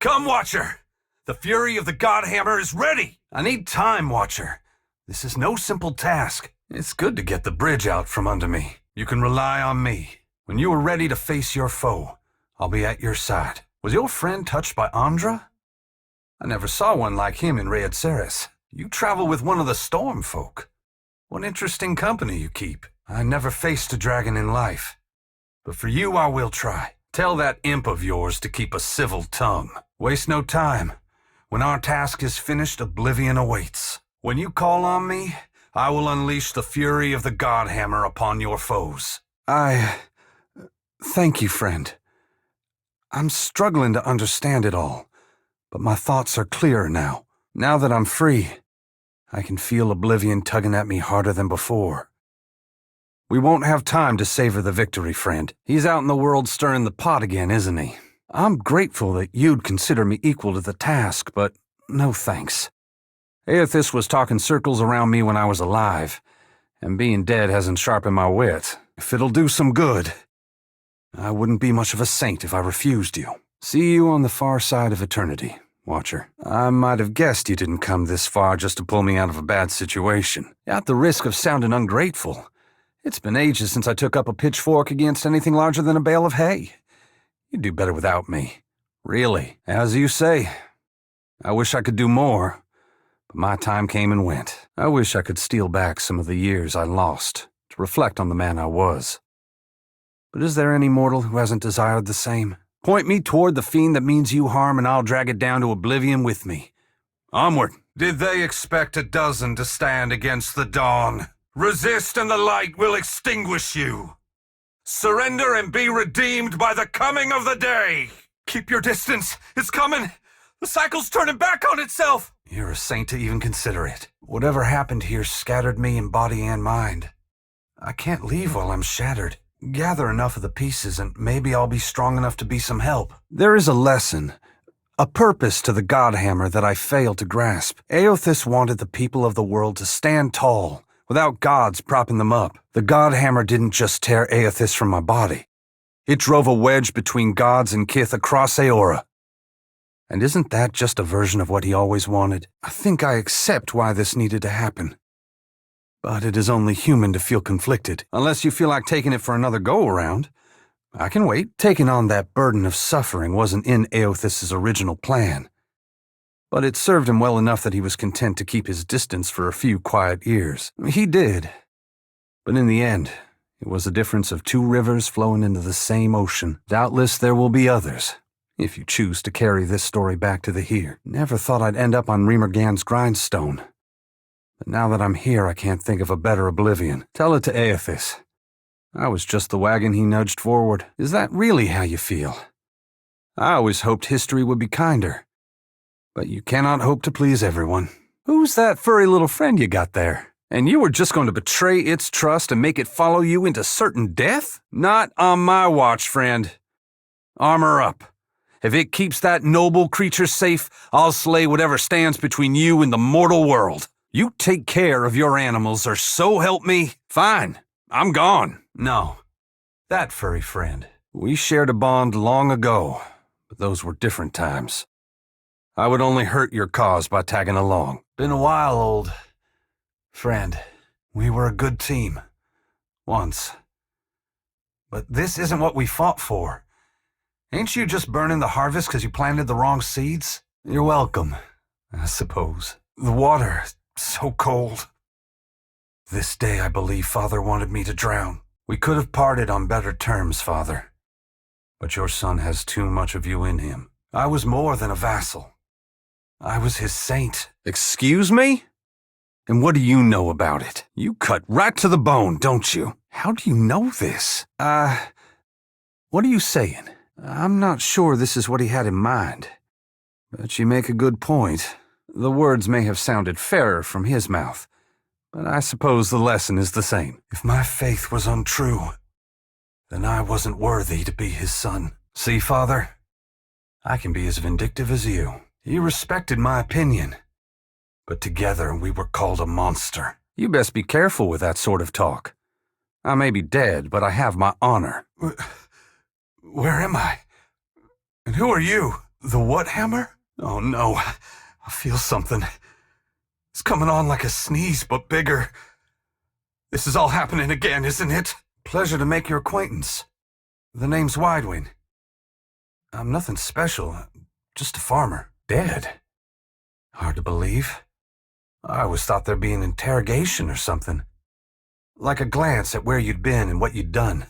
Come, Watcher! The fury of the Godhammer is ready! I need time, Watcher. This is no simple task. It's good to get the bridge out from under me. You can rely on me. When you are ready to face your foe, I'll be at your side. Was your friend touched by Andra? I never saw one like him in Ceres. You travel with one of the storm folk. What interesting company you keep. I never faced a dragon in life. But for you, I will try. Tell that imp of yours to keep a civil tongue. Waste no time. When our task is finished, oblivion awaits. When you call on me, I will unleash the fury of the Godhammer upon your foes. Thank you, friend. I'm struggling to understand it all, but my thoughts are clearer now. Now that I'm free, I can feel oblivion tugging at me harder than before. We won't have time to savor the victory, friend. He's out in the world stirring the pot again, isn't he? I'm grateful that you'd consider me equal to the task, but no thanks. Aethys was talking circles around me when I was alive, and being dead hasn't sharpened my wit. If it'll do some good, I wouldn't be much of a saint if I refused you. See you on the far side of eternity, Watcher. I might have guessed you didn't come this far just to pull me out of a bad situation. At the risk of sounding ungrateful, it's been ages since I took up a pitchfork against anything larger than a bale of hay. You'd do better without me. Really. As you say, I wish I could do more, but my time came and went. I wish I could steal back some of the years I lost to reflect on the man I was. But is there any mortal who hasn't desired the same? Point me toward the fiend that means you harm, and I'll drag it down to oblivion with me. Onward. Did they expect a dozen to stand against the dawn? Resist and the light will extinguish you. Surrender and be redeemed by the coming of the day. Keep your distance. It's coming. The cycle's turning back on itself. You're a saint to even consider it. Whatever happened here scattered me in body and mind. I can't leave while I'm shattered. Gather enough of the pieces and maybe I'll be strong enough to be some help. There is a lesson, a purpose to the Godhammer that I failed to grasp. Aethys wanted the people of the world to stand tall, without gods propping them up. The Godhammer didn't just tear Aethys from my body. It drove a wedge between gods and kith across Aora. And isn't that just a version of what he always wanted? I think I accept why this needed to happen. But it is only human to feel conflicted. Unless you feel like taking it for another go-around, I can wait. Taking on that burden of suffering wasn't in Aethys' original plan. But it served him well enough that he was content to keep his distance for a few quiet years. He did. But in the end, it was the difference of two rivers flowing into the same ocean. Doubtless there will be others, if you choose to carry this story back to the here. Never thought I'd end up on Remergan's grindstone. But now that I'm here, I can't think of a better oblivion. Tell it to Aethys. I was just the wagon he nudged forward. Is that really how you feel? I always hoped history would be kinder. But you cannot hope to please everyone. Who's that furry little friend you got there? And you were just going to betray its trust and make it follow you into certain death? Not on my watch, friend. Armor up. If it keeps that noble creature safe, I'll slay whatever stands between you and the mortal world. You take care of your animals, or so help me. Fine, I'm gone. No, that furry friend. We shared a bond long ago, but those were different times. I would only hurt your cause by tagging along. Been a while, old friend. We were a good team. Once. But this isn't what we fought for. Ain't you just burning the harvest because you planted the wrong seeds? You're welcome, I suppose. The water, so cold. This day I believe Father wanted me to drown. We could have parted on better terms, Father. But your son has too much of you in him. I was more than a vassal. I was his saint. Excuse me? And what do you know about it? You cut right to the bone, don't you? How do you know this? What are you saying? I'm not sure this is what he had in mind. But you make a good point. The words may have sounded fairer from his mouth, but I suppose the lesson is the same. If my faith was untrue, then I wasn't worthy to be his son. See, Father? I can be as vindictive as you. He respected my opinion, but together we were called a monster. You best be careful with that sort of talk. I may be dead, but I have my honor. Where am I? And who are you? The what hammer? Oh no, I feel something. It's coming on like a sneeze, but bigger. This is all happening again, isn't it? Pleasure to make your acquaintance. The name's Waidwen. I'm nothing special, just a farmer. Dead. Hard to believe. I always thought there'd be an interrogation or something. Like a glance at where you'd been and what you'd done.